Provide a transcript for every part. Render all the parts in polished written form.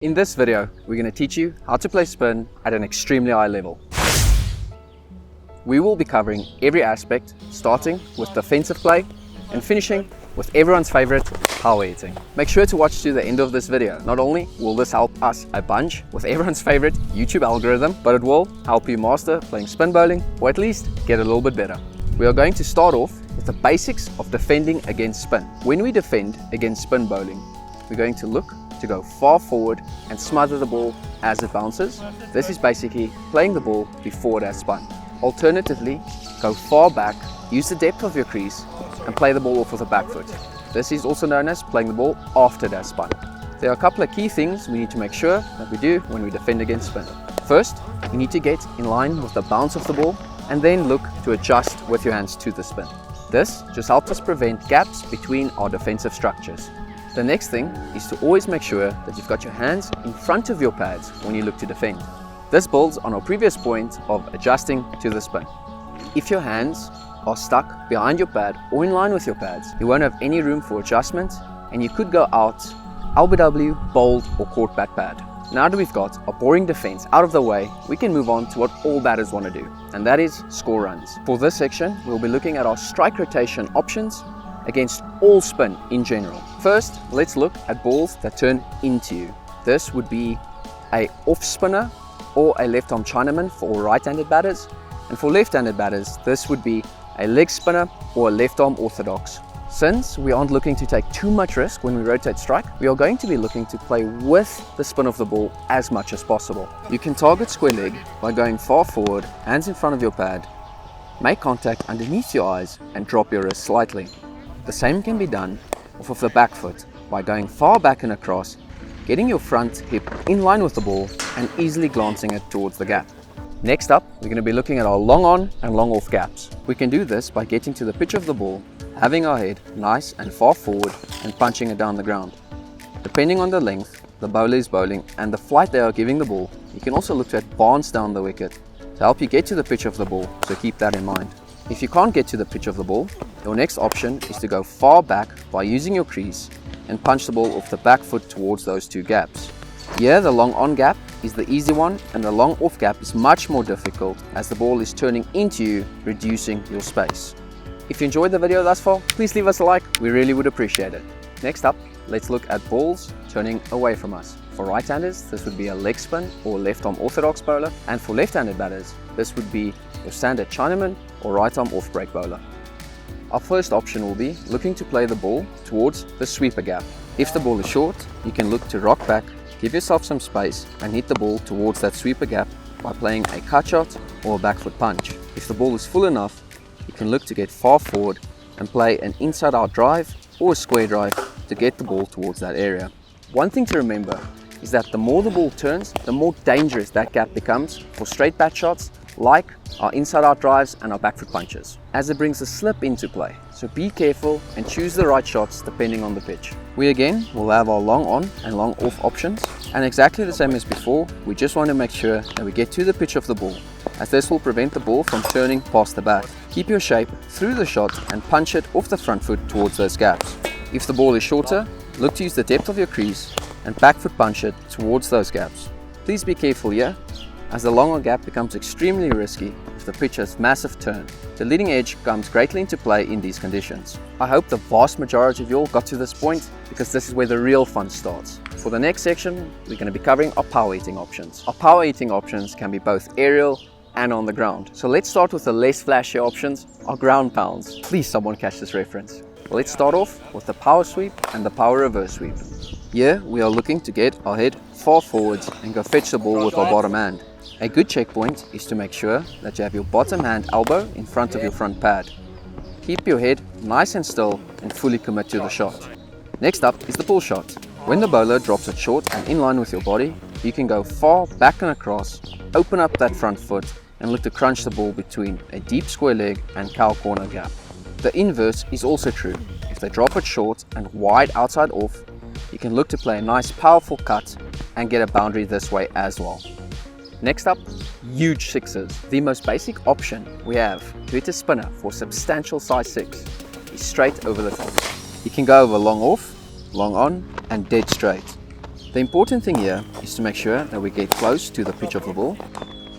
In this video, we're going to teach you how to play spin at an extremely high level. We will be covering every aspect, starting with defensive play and finishing with everyone's favorite, power hitting. Make sure to watch to the end of this video. Not only will this help us a bunch with everyone's favorite YouTube algorithm, but it will help you master playing spin bowling, or at least get a little bit better. We are going to start off with the basics of defending against spin. When we defend against spin bowling, we're going to look to go far forward and smother the ball as it bounces. This is basically playing the ball before it has spun. Alternatively, go far back, use the depth of your crease and play the ball off with a back foot. This is also known as playing the ball after it has spun. There are a couple of key things we need to make sure that we do when we defend against spin. First, you need to get in line with the bounce of the ball and then look to adjust with your hands to the spin. This just helps us prevent gaps between our defensive structures. The next thing is to always make sure that you've got your hands in front of your pads when you look to defend. This builds on our previous point of adjusting to the spin. If your hands are stuck behind your pad or in line with your pads, you won't have any room for adjustment and you could go out LBW, bowled or court bat pad. Now that we've got our boring defense out of the way, we can move on to what all batters want to do, and that is score runs. For this section, we'll be looking at our strike rotation options against all spin in general. First, let's look at balls that turn into you. This would be a off spinner or a left arm Chinaman for right-handed batters, and for left-handed batters this would be a leg spinner or a left arm orthodox. Since we aren't looking to take too much risk when we rotate strike, we are going to be looking to play with the spin of the ball as much as possible. You can target square leg by going far forward, hands in front of your pad, make contact underneath your eyes and drop your wrist slightly. The same can be done off of the back foot by going far back and across, getting your front hip in line with the ball and easily glancing it towards the gap. Next up, we're going to be looking at our long on and long off gaps. We can do this by getting to the pitch of the ball, having our head nice and far forward and punching it down the ground. Depending on the length the bowler is bowling and the flight they are giving the ball, you can also look to advance down the wicket to help you get to the pitch of the ball, so keep that in mind. If you can't get to the pitch of the ball, your next option is to go far back by using your crease and punch the ball off the back foot towards those two gaps. Here the long on gap is the easy one and the long off gap is much more difficult as the ball is turning into you, reducing your space. If you enjoyed the video thus far, please leave us a like, we really would appreciate it. Next up, let's look at balls turning away from us. For right-handers, this would be a leg spin or left arm orthodox bowler, and for left-handed batters, this would be your standard Chinaman or right arm off break bowler. Our first option will be looking to play the ball towards the sweeper gap. If the ball is short, you can look to rock back, give yourself some space and hit the ball towards that sweeper gap by playing a cut shot or a back foot punch. If the ball is full enough, you can look to get far forward and play an inside out drive or a square drive to get the ball towards that area. One thing to remember is that the more the ball turns, the more dangerous that gap becomes for straight bat shots like our inside out drives and our back foot punches, as it brings a slip into play. So be careful and choose the right shots depending on the pitch. We again will have our long on and long off options, and exactly the same as before, we just want to make sure that we get to the pitch of the ball, as this will prevent the ball from turning past the bat. Keep your shape through the shot and punch it off the front foot towards those gaps. If the ball is shorter, look to use the depth of your crease and back foot punch it towards those gaps. Please be careful here, as the longer gap becomes extremely risky if the pitch has massive turn. The leading edge comes greatly into play in these conditions. I hope the vast majority of you all got to this point, because this is where the real fun starts. For the next section, we're going to be covering our power hitting options. Our power hitting options can be both aerial and on the ground. So let's start with the less flashy options, our ground pounds. Please someone catch this reference. Let's start off with the power sweep and the power reverse sweep. Here we are looking to get our head far forwards and go fetch the ball with our bottom hand. A good checkpoint is to make sure that you have your bottom hand elbow in front of your front pad. Keep your head nice and still and fully commit to the shot. Next up is the pull shot. When the bowler drops it short and in line with your body, you can go far back and across, open up that front foot and look to crunch the ball between a deep square leg and cow corner gap. The inverse is also true. If they drop it short and wide outside off, you can look to play a nice powerful cut and get a boundary this way as well. Next up, huge sixes. The most basic option we have to hit a spinner for substantial size 6 is straight over the top. You can go over long off, long on and dead straight. The important thing here is to make sure that we get close to the pitch of the ball,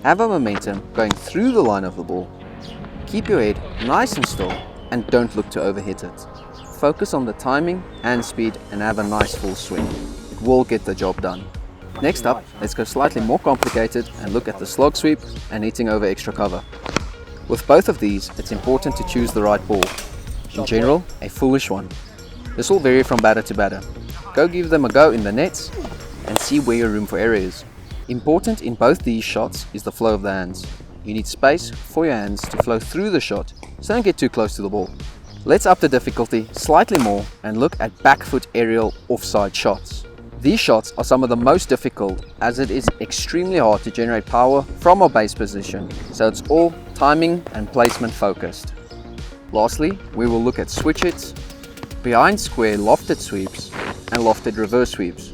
have a momentum going through the line of the ball, keep your head nice and still, and don't look to overhit it. Focus on the timing and speed and have a nice full swing. It will get the job done. Next up, let's go slightly more complicated and look at the slog sweep and hitting over extra cover. With both of these, it's important to choose the right ball. In general, a foolish one. This will vary from batter to batter. Go give them a go in the nets and see where your room for error is. Important in both these shots is the flow of the hands. You need space for your hands to flow through the shot, so don't get too close to the ball. Let's up the difficulty slightly more and look at back foot aerial offside shots. These shots are some of the most difficult as it is extremely hard to generate power from a base position, so it's all timing and placement focused. Lastly, we will look at switch hits, behind square lofted sweeps and lofted reverse sweeps.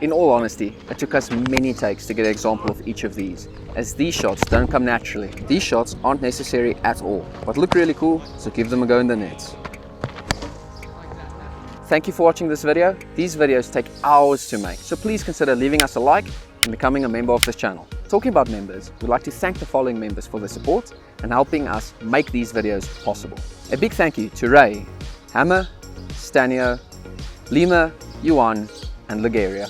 In all honesty, it took us many takes to get an example of each of these, as these shots don't come naturally. These shots aren't necessary at all, but look really cool, so give them a go in the nets. Thank you for watching this video. These videos take hours to make, so please consider leaving us a like and becoming a member of this channel. Talking about members, we'd like to thank the following members for their support and helping us make these videos possible. A big thank you to Ray, Hammer, Stanio, Lima, Yuan, and Liggeria.